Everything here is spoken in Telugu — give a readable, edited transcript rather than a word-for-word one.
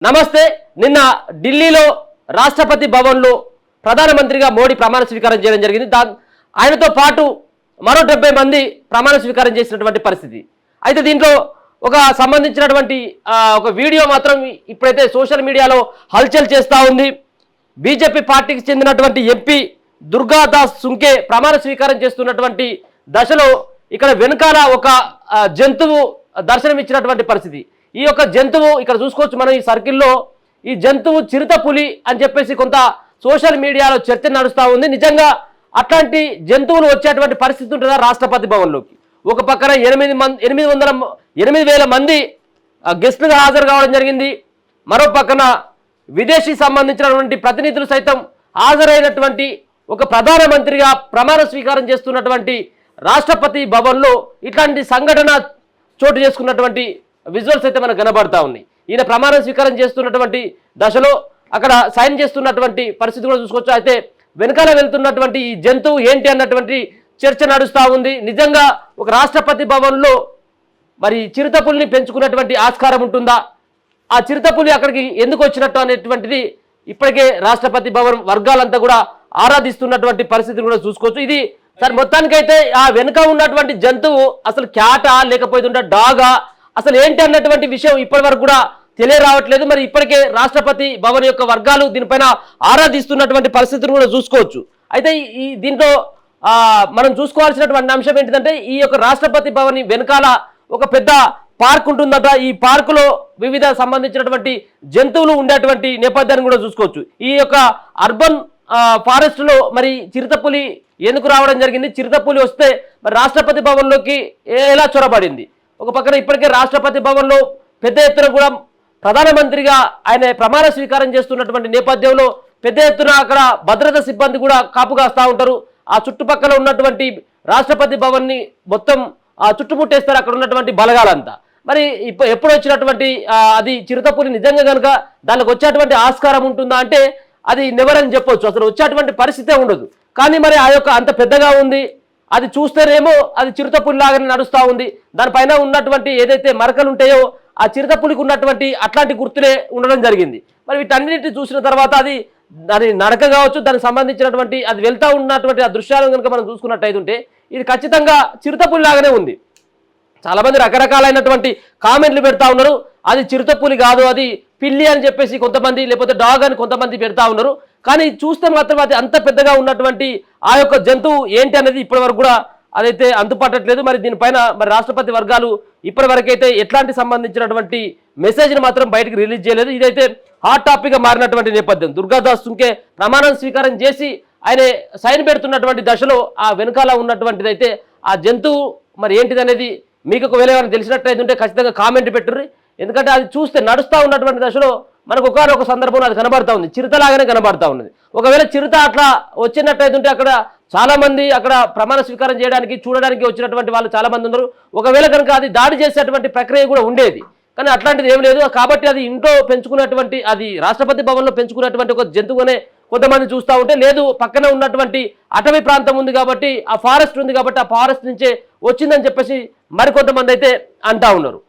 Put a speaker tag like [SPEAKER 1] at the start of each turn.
[SPEAKER 1] నమస్తే. నిన్న ఢిల్లీలో రాష్ట్రపతి భవన్లో ప్రధానమంత్రిగా మోడీ ప్రమాణ స్వీకారం చేయడం జరిగింది. ఆయనతో పాటు మరో 70 మంది ప్రమాణ స్వీకారం చేసినటువంటి పరిస్థితి. అయితే దీంట్లో ఒక సంబంధించినటువంటి ఒక వీడియో మాత్రం ఇప్పుడైతే సోషల్ మీడియాలో హల్చల్ చేస్తూ ఉంది. బీజేపీ పార్టీకి చెందినటువంటి ఎంపీ దుర్గాదాస్ సుంకే ప్రమాణ స్వీకారం చేస్తున్నటువంటి దశలో ఇక్కడ వెనుకాల ఒక జంతువు దర్శనమిచ్చినటువంటి పరిస్థితి. ఈ యొక్క జంతువు ఇక్కడ చూసుకోవచ్చు మనం ఈ సర్కిల్లో. ఈ జంతువు చిరుత పులి అని చెప్పేసి కొంత సోషల్ మీడియాలో చర్చ నడుస్తూ ఉంది. నిజంగా అట్లాంటి జంతువులు వచ్చేటువంటి పరిస్థితి ఉంటుందా రాష్ట్రపతి భవన్లోకి? ఒక పక్కన 8,000 మంది గెస్టులుగా హాజరు కావడం జరిగింది. మరో పక్కన విదేశీ సంబంధించినటువంటి ప్రతినిధులు సైతం హాజరైనటువంటి ఒక ప్రధానమంత్రిగా ప్రమాణ స్వీకారం చేస్తున్నటువంటి రాష్ట్రపతి భవన్లో ఇట్లాంటి సంఘటన చోటు చేసుకున్నటువంటి విజువల్స్ అయితే మనకు కనబడతా ఉన్నాయి. ఈయన ప్రమాణ స్వీకారం చేస్తున్నటువంటి దశలో అక్కడ సైన్ చేస్తున్నటువంటి పరిస్థితి కూడా చూసుకోవచ్చు. అయితే వెనకాల వెళ్తున్నటువంటి ఈ జంతువు ఏంటి అన్నటువంటి చర్చ నడుస్తూ ఉంది. నిజంగా ఒక రాష్ట్రపతి భవన్లో మరి చిరుతపులిని పెంచుకున్నటువంటి ఆస్కారం ఉంటుందా? ఆ చిరుతపులి అక్కడికి ఎందుకు వచ్చినట్టు అనేటువంటిది ఇప్పటికే రాష్ట్రపతి భవన్ వర్గాలంతా కూడా ఆరాధిస్తున్నటువంటి పరిస్థితిని కూడా చూసుకోవచ్చు. ఇది సరే మొత్తానికైతే ఆ వెనుక ఉన్నటువంటి జంతువు అసలు క్యాటా లేకపోతే డాగా అసలు ఏంటి అన్నటువంటి విషయం ఇప్పటి వరకు కూడా తెలియరావట్లేదు. మరి ఇప్పటికే రాష్ట్రపతి భవన్ యొక్క వర్గాలు దీనిపైన ఆరాధిస్తున్నటువంటి పరిస్థితిని కూడా చూసుకోవచ్చు. అయితే ఈ దీంట్లో మనం చూసుకోవాల్సినటువంటి అంశం ఏంటిదంటే ఈ యొక్క రాష్ట్రపతి భవన్ వెనకాల ఒక పెద్ద పార్క్ ఉంటుందట. ఈ పార్కులో వివిధ సంబంధించినటువంటి జంతువులు ఉండేటువంటి నేపథ్యాన్ని కూడా చూసుకోవచ్చు. ఈ యొక్క అర్బన్ ఫారెస్ట్ లో మరి చిరుతపులి ఎందుకు రావడం జరిగింది? చిరుతపులి వస్తే మరి రాష్ట్రపతి భవన్లోకి ఎలా చొరబడింది? ఒక పక్కన ఇప్పటికే రాష్ట్రపతి భవన్లో పెద్ద ఎత్తున కూడా ప్రధానమంత్రిగా ఆయన ప్రమాణ స్వీకారం చేస్తున్నటువంటి నేపథ్యంలో పెద్ద ఎత్తున అక్కడ భద్రతా సిబ్బంది కూడా కాపు కాస్తూ ఉంటారు. ఆ చుట్టుపక్కల ఉన్నటువంటి రాష్ట్రపతి భవన్ని మొత్తం చుట్టుముట్టేస్తారు అక్కడ ఉన్నటువంటి బలగాలంతా. మరి ఎప్పుడు వచ్చినటువంటి అది చిరుతపులి నిజంగా కనుక దానికి వచ్చేటువంటి ఆస్కారం ఉంటుందా అంటే అది నెవర్ అని చెప్పొచ్చు. అసలు వచ్చేటువంటి పరిస్థితే ఉండదు. కానీ మరి ఆ యొక్క అంత పెద్దగా ఉంది, అది చూస్తేనేమో అది చిరుతపులి లాగానే నడుస్తూ ఉంది. దానిపైన ఉన్నటువంటి ఏదైతే మరకలు ఉంటాయో ఆ చిరుతపులికి ఉన్నటువంటి అట్లాంటి గుర్తులే ఉండడం జరిగింది. మరి వీటన్నిటిని చూసిన తర్వాత అది నడక కావచ్చు, దానికి సంబంధించినటువంటి అది వెళ్తూ ఉన్నటువంటి ఆ దృశ్యాలను కనుక మనం చూసుకున్నట్టయితే ఇది ఖచ్చితంగా చిరుతపులి లాగానే ఉంది. చాలామంది రకరకాలైనటువంటి కామెంట్లు పెడతా ఉన్నారు. అది చిరుతపులి కాదు, అది పిల్లి అని చెప్పేసి కొంతమంది, లేకపోతే డాగ్ అని కొంతమంది పెడతా ఉన్నారు. కానీ చూస్తే మాత్రం అది అంత పెద్దగా ఉన్నటువంటి ఆ యొక్క జంతువు ఏంటి అనేది ఇప్పటి వరకు కూడా అదైతే అంతుపట్టట్లేదు. మరి దీనిపైన మరి రాష్ట్రపతి వర్గాలు ఇప్పటి వరకైతే ఎట్లాంటి సంబంధించినటువంటి మెసేజ్ని మాత్రం బయటకు రిలీజ్ చేయలేదు. ఇదైతే హాట్ టాపిక్గా మారినటువంటి నేపథ్యం. దుర్గాదాస్ సుంకే ప్రమాణం స్వీకారం చేసి ఆయన సైన్ పెడుతున్నటువంటి దశలో ఆ వెనకాల ఉన్నటువంటిది అయితే ఆ జంతువు మరి ఏంటిది అనేది మీకు ఒకవేళ ఏమైనా తెలిసినట్టయితే ఖచ్చితంగా కామెంట్ పెట్టుర్రి. ఎందుకంటే అది చూస్తే నడుస్తూ ఉన్నటువంటి దశలో మనకు ఒకనొక సందర్భంలో అది కనబడతా ఉంది, చిరుతలాగానే కనబడతా ఉన్నది. ఒకవేళ చిరుత అట్లా వచ్చినట్టయితే అక్కడ చాలా మంది అక్కడ ప్రమాణ స్వీకారం చేయడానికి చూడడానికి వచ్చినటువంటి వాళ్ళు చాలా మంది ఉన్నారు. ఒకవేళ కనుక అది దాడి చేసేటువంటి ప్రక్రియ కూడా ఉండేది. కానీ అట్లాంటిది ఏం లేదు. కాబట్టి అది ఇంట్లో పెంచుకున్నటువంటి, అది రాష్ట్రపతి భవన్లో పెంచుకున్నటువంటి ఒక జంతువునే కొంతమంది చూస్తూ ఉంటే, లేదు పక్కన ఉన్నటువంటి అటవీ ప్రాంతం ఉంది కాబట్టి, ఆ ఫారెస్ట్ ఉంది కాబట్టి ఆ ఫారెస్ట్ నుంచే వచ్చిందని చెప్పేసి మరికొంతమంది అయితే అంటా ఉన్నారు.